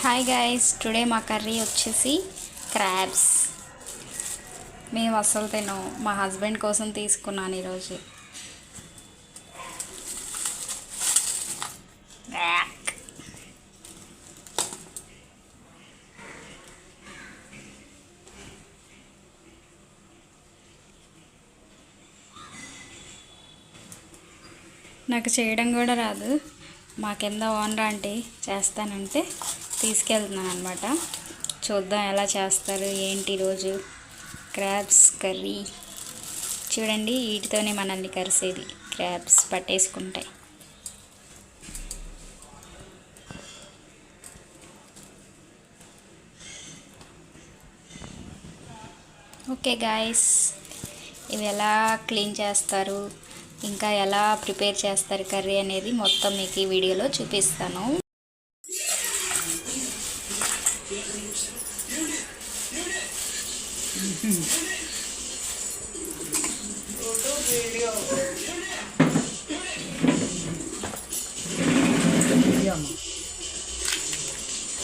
Hi guys, today మా curry వచ్చేసి crabs. మేము అస్సలు తిన్నాం, మా హస్బెండ్ కోసం తీసుకున్నాను ఈరోజు. నాకు చేయడం కూడా రాదు. మా కింద ఓనర్ ఆంటీ చేస్తానంటే తీసుకెళ్తున్నాను అనమాట. చూద్దాం ఎలా చేస్తారు ఏంటి ఈరోజు క్రాబ్స్ కర్రీ. చూడండి, వీటితోనే మనల్ని కరిసేది, క్రాబ్స్ పట్టేసుకుంటాయి. ఓకే గాయస్, ఇవి ఎలా క్లీన్ చేస్తారు, ఇంకా ఎలా ప్రిపేర్ చేస్తారు కర్రీ అనేది మొత్తం మీకు ఈ వీడియోలో చూపిస్తాను.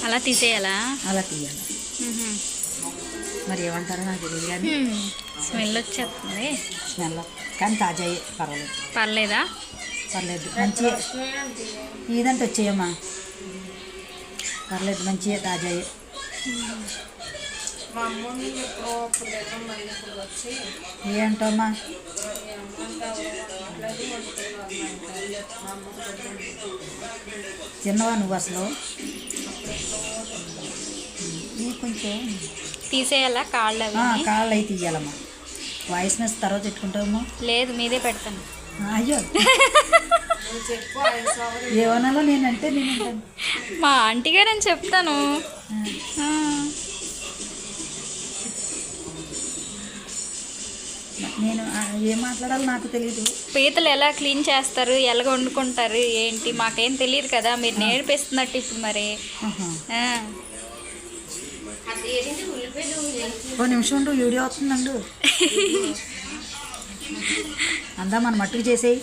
అలా తీసేయాలా? అలా తీయాలి. మరి ఏమంటారో నాకు తెలియదు కానీ స్మెల్ వచ్చేస్తుంది. స్మెల్ కానీ తాజా పర్వాలేదు. పర్లేదా? పర్లేదు, మంచిగా ఇదంటే వచ్చేయమ్మా. పర్లేదు, మంచిగా తాజా. ఏంటమ్మా తిన్నవా నువ్వు అసలు? కొంచెం తీసేయాలా కాళ్ళు? కాళ్ళు అయితే తీయాలమ్మా. వాయిస్ మెస్ తర్వాత పెట్టుకుంటామో? లేదు, మీదే పెడతాను. అయ్యో, ఏమనాలో నేనంటే నేను మా ఆంటీ గారు అని చెప్తాను. నేను ఏం మాట్లాడాలో నాకు తెలియదు. పీతలు ఎలా క్లీన్ చేస్తారు, ఎలా వండుకుంటారు ఏంటి మాకేం తెలియదు కదా, మీరు నేర్పిస్తున్నట్టు ఇప్పుడు. మరి ఓ నిమిషం ఉండు, వీడియో అవుతుందండు. అందా మన మట్టుకు చేసేయి.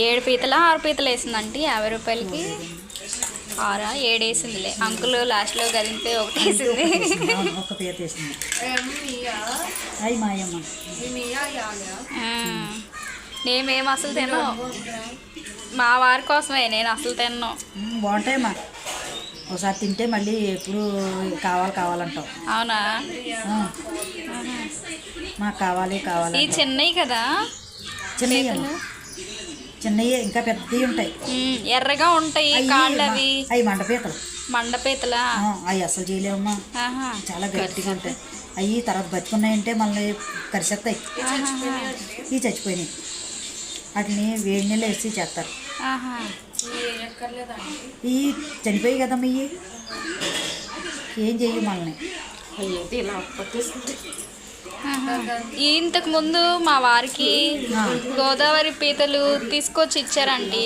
ఏడు పీతలా 6 పీతలు వేసిందంటే 50 రూపాయలకి 6 7 వేసిందిలే. అంకుల్ లాస్ట్లో గదింతే ఒకటి వేసింది. ఒక పీత వేసింది. అయ్యి మాయమ్మ. నేమేం అసలు తిన్నాం, మా వారి కోసమే, నేను అసలు తిన్నాను. బాగుంటాయమ్మా, ఒకసారి తింటే మళ్ళీ ఎప్పుడు కావాలంటావు. అవునా? మాకు కావాలి. ఈ చిన్నవి కదా? చిన్నవి ఇంకా పెద్దవి ఉంటాయి, ఎర్రగా ఉంటాయి కాళ్ళు. అవి మండపీతలు. మండపీతలా? అవి అసలు చేయలేమమ్మా, చాలా గట్టిగా ఉంటాయి. అవి తర్వాత బతుకున్నాయంటే మళ్ళీ కరిసేస్తాయి. ఇవి చచ్చిపోయినాయి, వాటిని వేడి నీళ్ళు వేసి చేస్తారు. ఇవి చనిపోయి కదమ్మా, ఇవి ఏం చెయ్యి మనల్ని. ఇంతకు ముందు మా వారికి గోదావరి పీతలు తీసుకొచ్చి ఇచ్చారండి.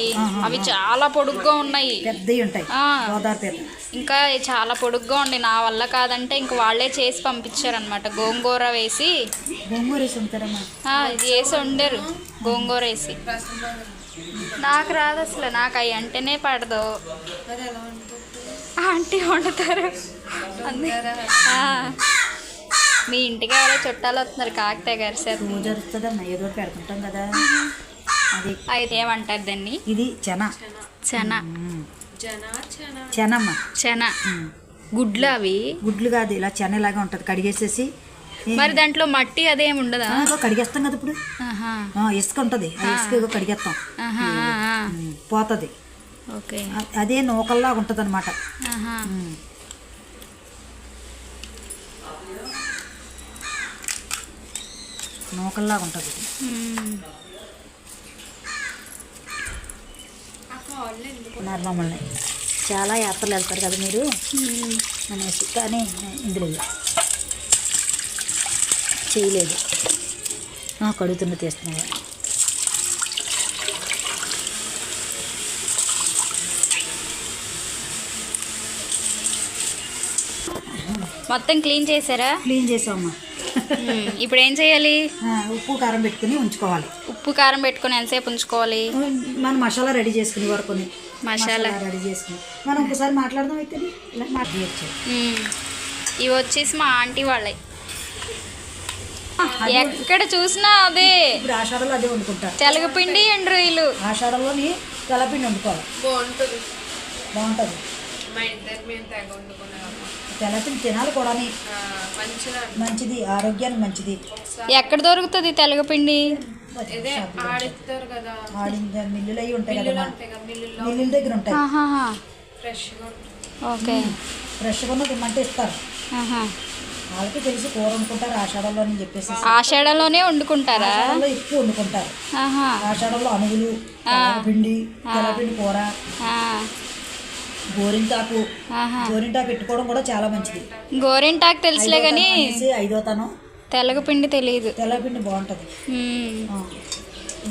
అవి చాలా పొడుగ్గా ఉన్నాయి, పెద్దవి ఉంటాయి గోదావరి పీత. ఇంకా చాలా పొడుగ్గా ఉండి నా వల్ల కాదంటే ఇంక వాళ్ళే చేసి పంపించారనమాట. గోంగూర వేసి ఇది వేసి వండారు, గోంగూర వేసి. నాకు రాదు అసలు, నాకు అవి అంటేనే పడదు. ఆంటీ వండుతారు. మీ ఇంటికి ఎవరో చుట్టాలు వస్తున్నారు, కాకతాయి గారు సార్. ఏదో పెడుతుంటాం కదా. అది అయితే ఏమంటారు దాన్ని? ఇది చెన. గుడ్లు. అవి గుడ్లు కాదు, ఇలా చెన ఇలాగా ఉంటుంది. కడిగేసేసి మరి దాంట్లో మట్టి అదేమి ఉండదా? కడిగేస్తాం కదా ఇప్పుడు. ఇసుక ఉంటుంది, ఇసుక కడిగేస్తాం, పోతుంది. ఓకే, అదే నూకల్లాగా ఉంటుంది అనమాట. నూకల్లాగా ఉంటుంది. మమ్మల్ని చాలా యాత్రలు వెళ్తారు కదా మీరు అనేసి, కానీ ఇందులో చేయలేదు. కడుగుతున్న తీస్తున్నావా? మొత్తం క్లీన్ చేశారా? క్లీన్ చేసామమ్మా. ఇప్పుడు ఏం చేయాలి? ఉప్పు కారం పెట్టుకుని ఉంచుకోవాలి. ఉప్పు కారం పెట్టుకుని ఎంతసేపు ఉంచుకోవాలి? మనం మసాలా రెడీ చేసుకుని వరకుని మసాలా రెడీ చేసుకుని మనం ఒకసారి మాట్లాడదాం అయితే ఇలా మాట్లాడచ్చు. ఇవి వచ్చేసి మా ఆంటీ వాళ్ళవి. ఎక్కడ చూసినా అదే. ఇప్పుడు ఆషాఢంలో అదే వండుకుంటారు. తెలగపిండి అండ్ రొయ్యలు. ఆషాఢంలోని తెల్లపిండి వండుకోవాలి. బాగుంటుంది. తెల్లపిండి తినాలి కూడా, మంచిది, ఆరోగ్యానికి మంచిది. ఎక్కడ దొరుకుతుంది తెలగపిండి? మిల్లులు అవి ఉంటాయి కదా, మిల్లుల దగ్గర ఉంటాయి. ఓకే, ఫ్రెష్గా ఉన్నది ఇమ్మంటే ఇస్తారు. వాళ్ళకి తెలిసి కూర వండుకుంటారు ఆషాఢంలో అని చెప్పేసి. ఆషాఢంలోనే వండుకుంటారా? ఎక్కువ వండుకుంటారు ఆషాఢంలో. అనుగులు, పిండి, తెల్లపిండి కూర, గోరింటాకు పెట్టుకోవడం కూడా చాలా మంచిది. గోరింటాకు తెలుసులే కానీ 5వ తనం తెల్లగపిండి తెలియదు. తెల్లపిండి బాగుంటుంది.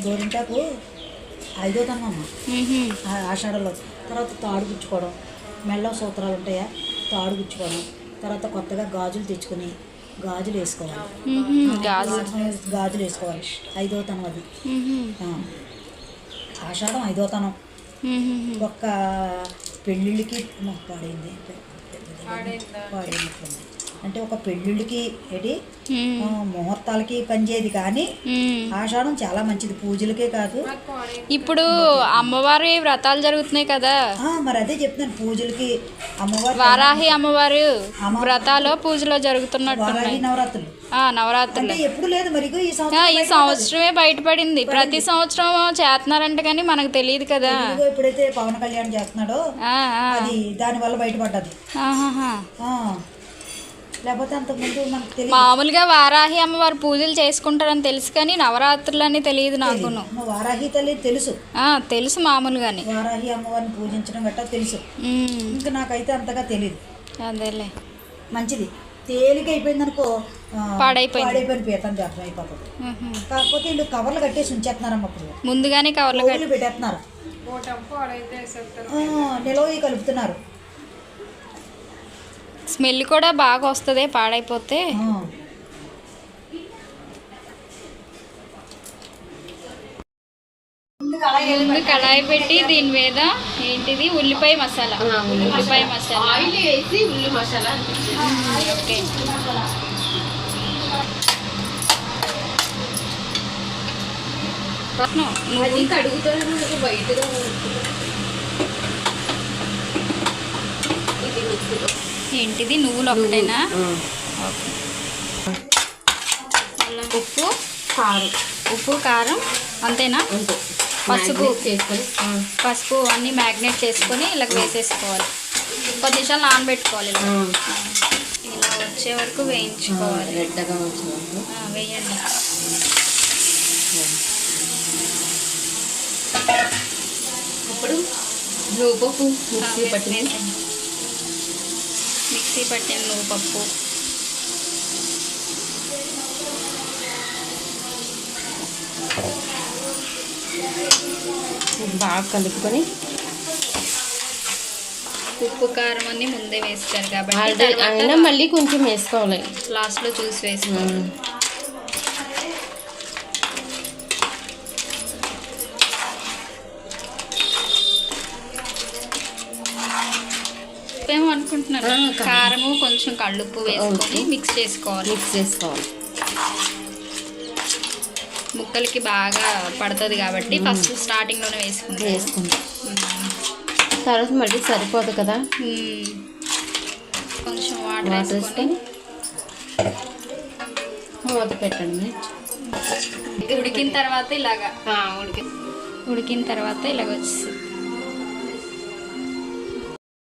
గోరింటాకు 5వ తనం అమ్మ ఆషాఢంలో. తర్వాత తాడు గుచ్చుకోవడం, మెల్ల సూత్రాలు ఉంటాయా, తాడు గుచ్చుకోవడం. తర్వాత కొత్తగా గాజులు తెచ్చుకొని గాజులు వేసుకోవాలి. గాజులు వేసుకోవాలి 5వ తనం అది. ఆషాఢం 5వ తనం. ఒక్క పెళ్ళిళ్ళకి పాడైనట్లుంది. అంటే ఒక పెళ్ళిళ్ళకి ఏంటి ముహూర్తాలకి పనిచేయదు కానీ ఆషాఢం చాలా మంచిది, పూజలకే కాదు. ఇప్పుడు అమ్మవారి వ్రతాలు జరుగుతున్నాయి కదా, మరి అదే చెప్తున్నాను. పూజలకి అమ్మవారి వారాహి అమ్మవారు వ్రతాలు పూజలో జరుగుతున్నట్టు. నవరాత్రులు నవరాత్రులు ఎప్పుడు లేదు మరి, ఈ సంవత్సరమే బయటపడింది. ప్రతి సంవత్సరం చేస్తున్నారంట కానీ మనకు తెలియదు కదా. ఎప్పుడైతే పవన్ కళ్యాణ్ చేస్తున్నాడో అది దాని వల్ల బయటపడ్డది. లేకపోతే అంతకుముందు మనకు తెలియదు. మామూలుగా వారాహి అమ్మవారు పూజలు చేసుకుంటారని తెలుసు కానీ నవరాత్రులు అని తెలియదు నాకు. వారాహి తల్లి తెలుసు, తెలుసు మామూలుగానే. వారాహి అమ్మవారిని పూజించడం గట్టా తెలుసు. ఇంకా నాకైతే అంతగా తెలియదు. అదేలే, మంచిది. తేలిక అయిపోయింది అనుకో, పాడైపోయిన పీతం జాతర అయిపోతుంది. కాకపోతే వీళ్ళు కవర్లు కట్టేసి ఉంచేస్తున్నారమ్మ. అప్పుడు ముందుగానే కవర్లు పెట్టేస్తున్నారు, నిలవ కలుపుతున్నారు. స్మెల్ కూడా బాగా వస్తుంది పాడైపోతే. ముందు కళాయి పెట్టి దీని మీద ఏంటిది ఉల్లిపాయ మసాలా, ఉల్లిపాయ మసాలా ఆయిల్ వేసి ఉల్లి మసాలా. ఓకే, నువ్వు కడుగుతాను బయటగా. ఏంటిది నువ్వులు ఒకటేనా? ఉప్పు కారం అంతేనా? పసుపు అన్నీ మ్యాగ్నేట్ చేసుకొని ఇలా వేసేసుకోవాలి. 10 నిమిషాలు నానబెట్టుకోవాలి. ఇలా వచ్చే వరకు వేయించుకోవాలి. రెడ్గా వేయండి. అప్పుడు నువ్వుపప్పు మిక్సీ పట్టిన నువ్వుపప్పు, బాగా కలుపుకొని ఉప్పు కారం అన్ని ముందే వేస్తారు కాబట్టి మళ్ళీ కొంచెం వేసుకోవాలి, లాస్ట్లో చూసి వేసుకోవాలి. ఏమనుకుంటున్నారు? కారము కొంచెం కళ్ళుప్పు వేసుకొని మిక్స్ చేసుకోవాలి. ముక్కలకి బాగా పడుతుంది కాబట్టి ఫస్ట్ స్టార్టింగ్లోనే వేసుకుంటాం. తర్వాత మళ్ళీ సరిపోదు కదా, కొంచెం వాటర్ వేసుకొని మూత పెట్టండి. ఉడికిన తర్వాత ఇలాగా ఉడికిన తర్వాత ఇలాగ వచ్చేసి